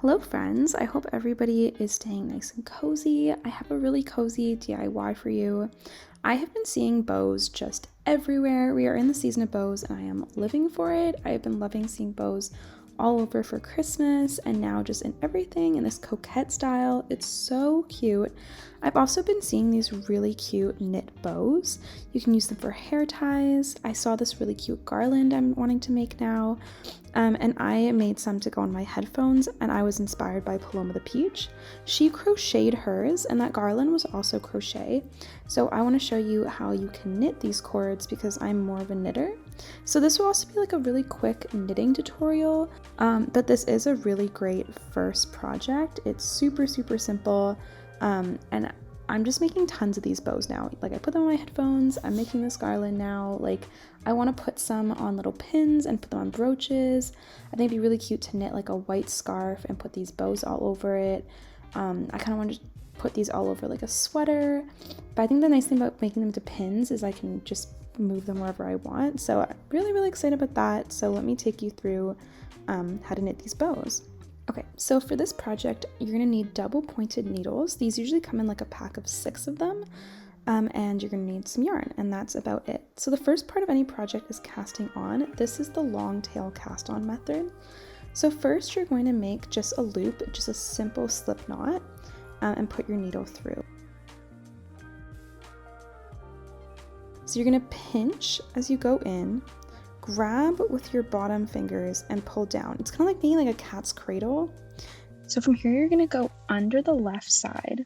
Hello friends, I hope everybody is staying nice and cozy. I have a really cozy DIY for you. I have been seeing bows just everywhere. We are in the season of bows and I am living for it. I have been loving seeing bows all over for Christmas and now just in everything in this coquette style. It's so cute. I've also been seeing these really cute knit bows. You can use them for hair ties. I saw this really cute garland I'm wanting to make now. And I made some to go on my headphones, and I was inspired by Paloma the Peach. She crocheted hers, and that garland was also crochet. So I want to show you how you can knit these cords because I'm more of a knitter. So this will also be like a really quick knitting tutorial, but this is a really great first project. It's super simple, and I'm just making tons of these bows now. Like I put them on my headphones, I'm making this garland now. Like I want to put some on little pins and put them on brooches. I think it'd be really cute to knit like a white scarf and put these bows all over it. I kind of want to put these all over like a sweater. But I think the nice thing about making them to pins is I can just move them wherever I want. So I'm really excited about that. So let me take you through how to knit these bows. Okay, so for this project, you're gonna need double pointed needles. These usually come in like a pack of 6 of them, and you're gonna need some yarn, and that's about it. So the first part of any project is casting on. This is the long tail cast on method. So first you're going to make just a loop, just a simple slip knot, and put your needle through. So you're gonna pinch as you go in, grab with your bottom fingers and pull down. It's kind of like making like a cat's cradle. So from here, you're gonna go under the left side,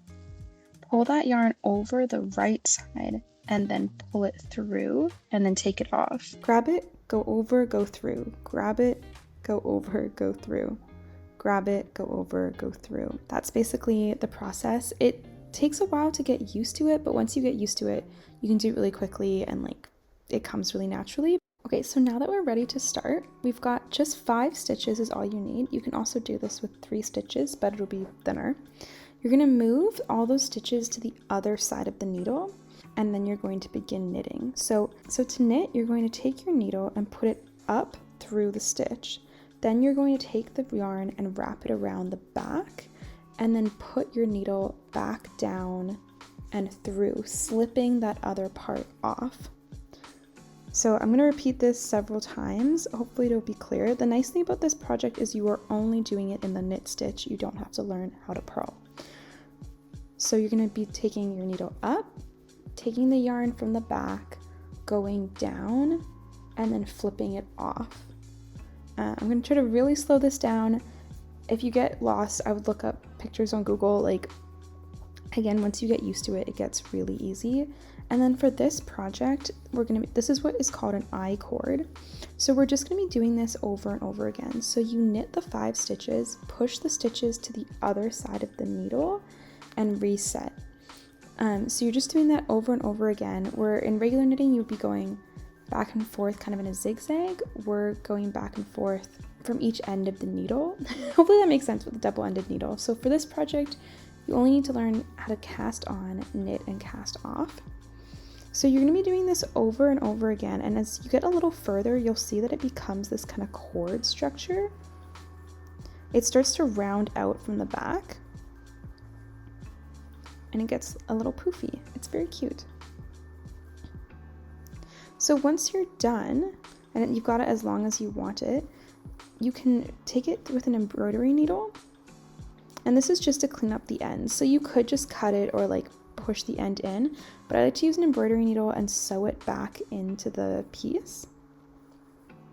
pull that yarn over the right side, and then pull it through, and then take it off. Grab it, go over, go through. Grab it, go over, go through. Grab it, go over, go through. That's basically the process. It takes a while to get used to it, but once you get used to it, you can do it really quickly and like it comes really naturally. Okay, so now that we're ready to start, we've got just 5 stitches is all you need. You can also do this with 3 stitches, but it'll be thinner. You're gonna move all those stitches to the other side of the needle, and then you're going to begin knitting. So to knit, you're going to take your needle and put it up through the stitch. Then you're going to take the yarn and wrap it around the back, and then put your needle back down and through, slipping that other part off. So I'm going to repeat this several times. Hopefully it'll be clear. The nice thing about this project is you are only doing it in the knit stitch. You don't have to learn how to purl. So you're going to be taking your needle up, taking the yarn from the back, going down, and then flipping it off. I'm going to try to really slow this down. If you get lost, I would look up pictures on Google. Like, again, once you get used to it, it gets really easy. And then for this project, this is what is called an I cord. So we're just gonna be doing this over and over again. So you knit the 5 stitches, push the stitches to the other side of the needle, and reset. So you're just doing that over and over again. Where in regular knitting, you'd be going back and forth kind of in a zigzag. We're going back and forth from each end of the needle. Hopefully that makes sense with the double-ended needle. So for this project, you only need to learn how to cast on, knit, and cast off. So you're going to be doing this over and over again, and as you get a little further, you'll see that it becomes this kind of cord structure. It starts to round out from the back, and it gets a little poofy. It's very cute. So once you're done, and you've got it as long as you want it, you can take it with an embroidery needle, and this is just to clean up the ends. So you could just cut it or like push the end in, but I like to use an embroidery needle and sew it back into the piece.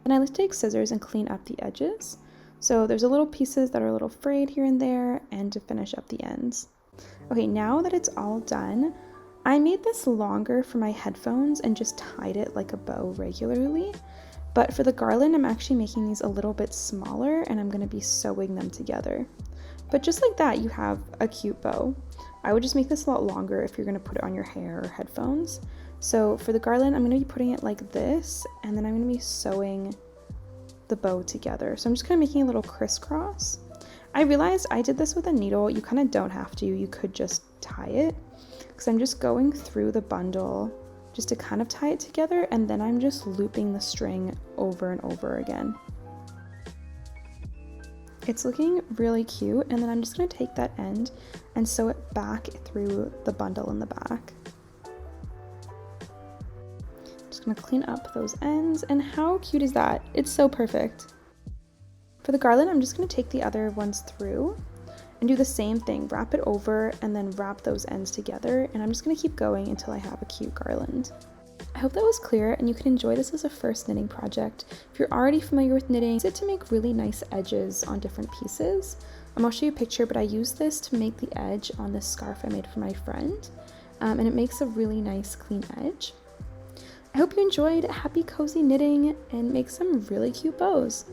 And I like to take scissors and clean up the edges. So there's a little pieces that are a little frayed here and there, and to finish up the ends. Okay, now that it's all done, I made this longer for my headphones and just tied it like a bow regularly. But for the garland, I'm actually making these a little bit smaller, and I'm gonna be sewing them together. But just like that, you have a cute bow. I would just make this a lot longer if you're gonna put it on your hair or headphones. So for the garland, I'm gonna be putting it like this, and then I'm gonna be sewing the bow together. So I'm just kind of making a little crisscross. I realized I did this with a needle. You kind of don't have to, you could just tie it. Because I'm just going through the bundle just to kind of tie it together, and then I'm just looping the string over and over again. It's looking really cute, and then I'm just going to take that end and sew it back through the bundle in the back. Just going to clean up those ends, and how cute is that? It's so perfect. For the garland, I'm just going to take the other ones through and do the same thing, wrap it over and then wrap those ends together, and I'm just going to keep going until I have a cute garland. I hope that was clear and you can enjoy this as a first knitting project. If you're already familiar with knitting, use it to make really nice edges on different pieces. I'll show you a picture, but I used this to make the edge on this scarf I made for my friend, and it makes a really nice clean edge. I hope you enjoyed. Happy cozy knitting and make some really cute bows.